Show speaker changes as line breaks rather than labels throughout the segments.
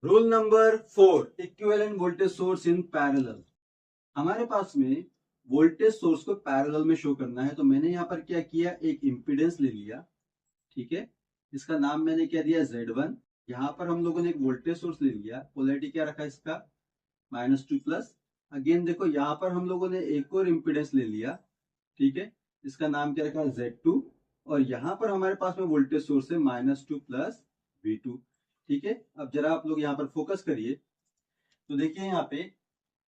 Rule number 4, equivalent voltage source in parallel. हमारे पास में voltage source को पैरेलल में शो करना है, तो मैंने यहाँ पर क्या किया, एक इंपीडेंस ले लिया। ठीक है, इसका नाम मैंने क्या दिया, Z1। यहाँ पर हम लोगों ने एक वोल्टेज सोर्स ले लिया, पोलैरिटी क्या रखा इसका, -2 प्लस। अगेन देखो यहाँ पर हम लोगों ने एक और इंपीडेंस ले लिया। ठीक है, इसका नाम क्या रखा, Z2। और यहाँ पर हमारे पास में वोल्टेज सोर्स है -2 प्लस V2। ठीक है, अब जरा आप लोग यहाँ पर फोकस करिए, तो देखिए यहाँ पे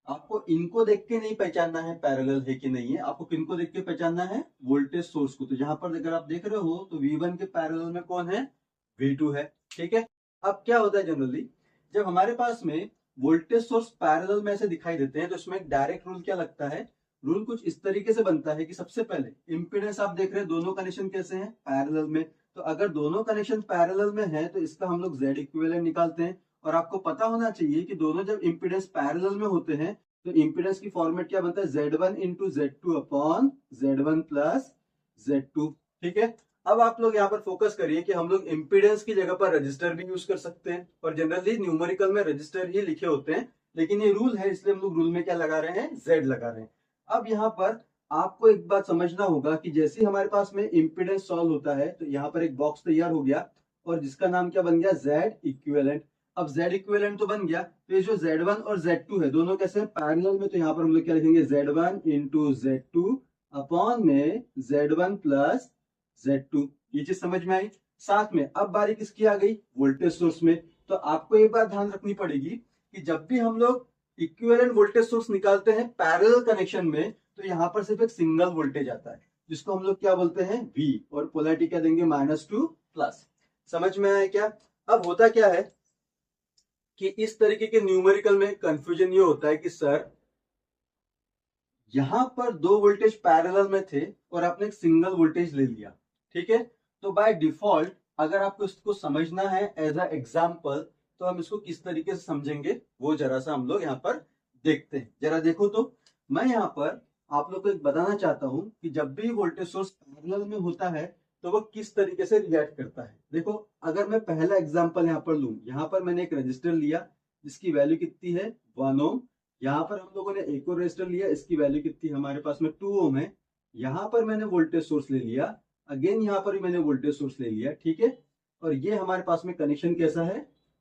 आपको इनको देख के नहीं पहचानना है पैरेलल है कि नहीं है, आपको किनको देख के पहचानना है, वोल्टेज सोर्स को। तो यहाँ पर अगर आप देख रहे हो तो V1 के पैरेलल में कौन है, V2 है। ठीक है, अब क्या होता है जनरली जब हमारे पास में वोल्टेज सोर्स पैरेलल में ऐसे दिखाई देते हैं, तो इसमें एक डायरेक्ट रूल क्या लगता है, रूल कुछ इस तरीके से बनता है कि सबसे पहले इंपीडेंस आप देख रहे हैं, दोनों कनेक्शन कैसे हैं, पैरेलल में। तो अगर दोनों कनेक्शन पैरेलल में है तो इसका हम लोग Z इक्विवेलेंट निकालते हैं। और आपको पता होना चाहिए कि दोनों जब इंपीडेंस पैरेलल में होते हैं तो इंपीडेंस की फॉर्मेट क्या बनता है, Z1 into Z2 upon Z1 plus Z2। ठीक है, अब आप लोग यहाँ पर फोकस करिए कि हम लोग इंपीडेंस की जगह पर रजिस्टर भी यूज कर सकते हैं, और जनरली न्यूमेरिकल में रजिस्टर ही लिखे होते हैं, लेकिन ये रूल है इसलिए हम लोग रूल में क्या लगा रहे हैं, Z लगा रहे हैं। अब यहाँ पर आपको एक बात समझना होगा कि जैसे हमारे पास में इंपीडेंस सॉल्व होता है तो यहाँ पर एक बॉक्स तैयार हो गया, और जिसका नाम क्या बन गया, Z इक्विवेलेंट। अब Z इक्विवेलेंट तो बन गया, तो ये जो Z1 और Z2 है दोनों कैसे पैरेलल में, तो यहाँ पर हम लोग क्या लिखेंगे, Z1 इंटू Z2 अपॉन में Z1 प्लस Z2। ये चीज समझ में आई। साथ में अब बारी किसकी आ गई, वोल्टेज सोर्स में। तो आपको एक बात ध्यान रखनी पड़ेगी कि जब भी हम लोग इक्विवेलेंट वोल्टेज सोर्स निकालते हैं पैरेलल कनेक्शन में, तो यहाँ पर सिर्फ एक सिंगल वोल्टेज आता है जिसको हम लोग क्या बोलते हैं, V, और पोलैरिटी क्या देंगे, -2 प्लस। समझ में आया क्या। अब होता क्या है कि इस तरीके के न्यूमेरिकल में कंफ्यूजन ये होता है कि सर यहां पर दो वोल्टेज पैरेलल में थे और आपने एक सिंगल वोल्टेज ले लिया। ठीक है, तो बाय डिफॉल्ट अगर आपको इसको समझना है एज अ एग्जाम्पल, तो हम इसको किस तरीके से समझेंगे वो जरा सा हम लोग यहाँ पर देखते हैं। जरा देखो, तो मैं यहाँ पर आप लोग को एक बताना चाहता हूं कि जब भी वोल्टेज सोर्स पैरेलल में होता है तो वो किस तरीके से रिएक्ट करता है। देखो, अगर मैं पहला एग्जांपल यहाँ पर लूं, यहाँ पर मैंने एक रजिस्टर लिया जिसकी वैल्यू कितनी है, 1 ओम। यहाँ पर हम लोगों ने एक और रजिस्टर लिया, इसकी वैल्यू कितनी हमारे पास में 2 ओम है। यहाँ पर मैंने वोल्टेज सोर्स ले लिया, अगेन यहाँ पर भी मैंने वोल्टेज सोर्स ले लिया। ठीक है, और ये हमारे पास में कनेक्शन कैसा है,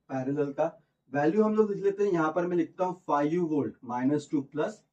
पैरेलल का। वैल्यू हम लोग लिख लेते हैं, यहाँ पर मैं लिखता हूँ 5 वोल्ट -2 प्लस।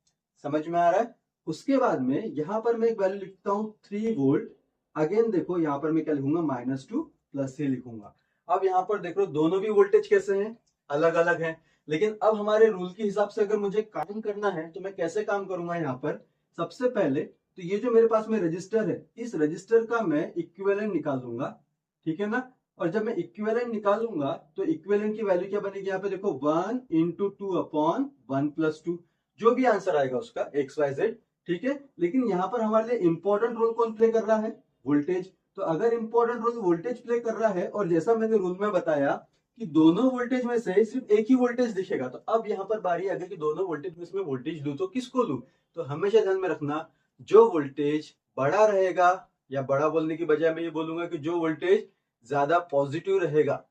समझ में आ रहा है। उसके बाद में यहाँ पर मैं एक वैल्यू लिखता हूँ 3 वोल्ट। अगेन देखो यहाँ पर मैं क्या लिखूंगा, -2 प्लस ही लिखूंगा। अब यहाँ पर देखो दोनों भी वोल्टेज कैसे हैं, अलग अलग हैं। लेकिन अब हमारे रूल के हिसाब से अगर मुझे काम करना है तो मैं कैसे काम करूंगा, यहाँ पर सबसे पहले तो ये जो मेरे पास में रजिस्टर है, इस रजिस्टर का मैं इक्विवेलेंट निकाल लूंगा। ठीक है ना, और जब मैं इक्विवेलेंट निकालूंगा तो इक्विवेलेंट की वैल्यू क्या बनेगी, यहाँ पे देखो 1 इंटू 2 अपॉन 1 प्लस 2, जो भी आंसर आएगा उसका XYZ। ठीक है, लेकिन यहाँ पर हमारे लिए इंपॉर्टेंट रोल कौन प्ले कर रहा है, वोल्टेज। तो अगर इंपॉर्टेंट रोल वोल्टेज प्ले कर रहा है, और जैसा मैंने रूल में बताया कि दोनों वोल्टेज में से सिर्फ एक ही वोल्टेज दिखेगा, तो अब यहाँ पर बारी आ गई कि दोनों वोल्टेज में से वोल्टेज लूं तो किसको लूं। तो हमेशा ध्यान में रखना, जो वोल्टेज बड़ा रहेगा, या बड़ा बोलने की बजाय मैं ये बोलूंगा कि जो वोल्टेज ज्यादा पॉजिटिव रहेगा,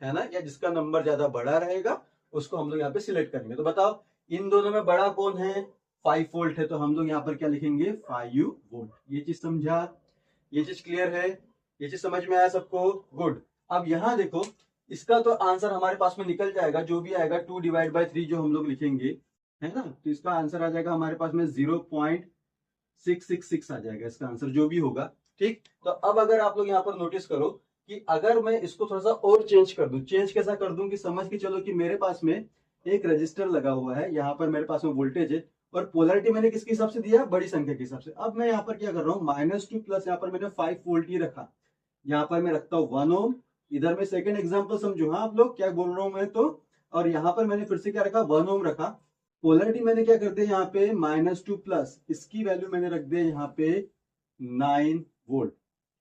है ना, या जिसका नंबर ज्यादा बड़ा रहेगा, उसको हम लोग यहाँ पे सिलेक्ट करेंगे। तो बताओ इन दोनों में बड़ा कौन है, 5 वोल्ट है, तो हम लोग यहाँ पर क्या लिखेंगे, 5 वोल्ट। ये चीज समझा, ये चीज क्लियर है, ये चीज समझ में आया सबको, गुड। अब यहाँ देखो, इसका तो आंसर हमारे पास में निकल जाएगा, जो भी आएगा 2/3 जो हम लोग लिखेंगे, है ना, तो इसका आंसर आ जाएगा हमारे पास में 0.666 आ जाएगा इसका आंसर, जो भी होगा। ठीक, तो अब अगर आप लोग यहाँ पर नोटिस करो कि अगर मैं इसको थोड़ा सा और चेंज कर दूं, चेंज कैसा कर दूं कि समझ के चलो कि मेरे पास में एक रजिस्टर लगा हुआ है, यहाँ पर मेरे पास में वोल्टेज है, और पोलैरिटी मैंने किसके हिसाब से दिया, बड़ी संख्या के हिसाब से। अब मैं यहाँ पर क्या कर रहा हूँ, -2 प्लस यहाँ पर मैंने 5 वोल्ट ही रखा, यहाँ पर मैं रखता हूँ 1 ओम। इधर में सेकंड एग्जांपल समझो, हाँ आप लोग क्या बोल रहा हूँ मैं तो। और यहाँ पर मैंने फिर से क्या रखा, 1 ओम रखा। पोलैरिटी मैंने क्या कर दिया, यहाँ पे -2 प्लस, इसकी वैल्यू मैंने रख दिया यहाँ पे 9 वोल्ट।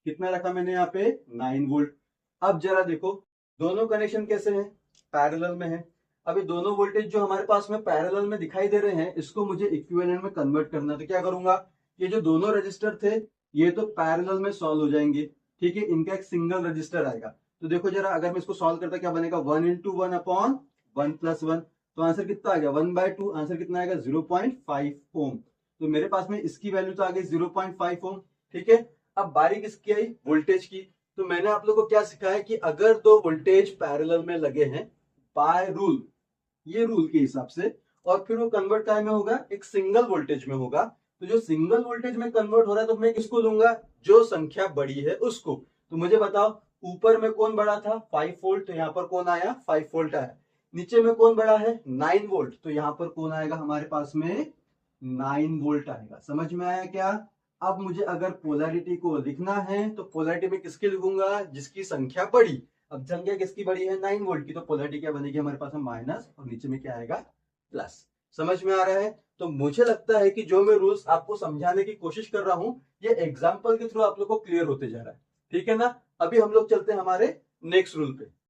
कितना रखा मैंने यहाँ पे, 9 वोल्ट। अब जरा देखो दोनों कनेक्शन कैसे हैं, पैरेलल में है। अभी दोनों वोल्टेज जो हमारे पास में पैरेलल में दिखाई दे रहे हैं, इसको मुझे इक्विवेलेंट में कन्वर्ट करना है। तो क्या करूंगा, ये जो दोनों रजिस्टर थे ये तो पैरेलल में सॉल्व हो जाएंगे। ठीक है, इनका एक सिंगल रजिस्टर आएगा। तो देखो जरा, अगर मैं इसको सॉल्व करता क्या बनेगा, 1 इंटू 1 अपॉन 1 + 1, तो आंसर कितना आ गया 1/2, आंसर कितना आएगा 0.5 ओम। तो मेरे पास में इसकी वैल्यू तो आ गई 0.5 ओम। ठीक है, अब बारी किसकी आई, वोल्टेज की। तो मैंने आप लोगों को क्या सिखाया कि अगर दो वोल्टेज पैरेलल में लगे हैं बाय रूल, ये रूल के हिसाब से, और फिर वो कन्वर्ट काय में होगा, एक सिंगल वोल्टेज में होगा। तो जो सिंगल वोल्टेज में कन्वर्ट हो रहा है तो मैं किसको लूंगा, जो संख्या बड़ी है उसको। तो मुझे बताओ ऊपर में कौन बड़ा था 5 वोल्ट, तो यहाँ पर कौन आया 5 वोल्ट आया। नीचे में कौन बड़ा है 9 वोल्ट, तो यहाँ पर कौन आएगा हमारे पास में 9 वोल्ट आएगा। समझ में आया क्या। अब मुझे अगर पोलैरिटी को लिखना है तो पोलैरिटी में किसकी लिखूंगा, जिसकी संख्या बड़ी। अब संख्या किसकी बड़ी है 9 वोल्ट की, तो पोलैरिटी क्या बनेगी हमारे पास में माइनस, और नीचे में क्या आएगा प्लस। समझ में आ रहा है। तो मुझे लगता है कि जो मैं रूल्स आपको समझाने की कोशिश कर रहा हूं ये एग्जांपल के थ्रू आप लोग को क्लियर होते जा रहा है। ठीक है ना। अभी हम लोग चलते हैं हमारे नेक्स्ट रूल पे।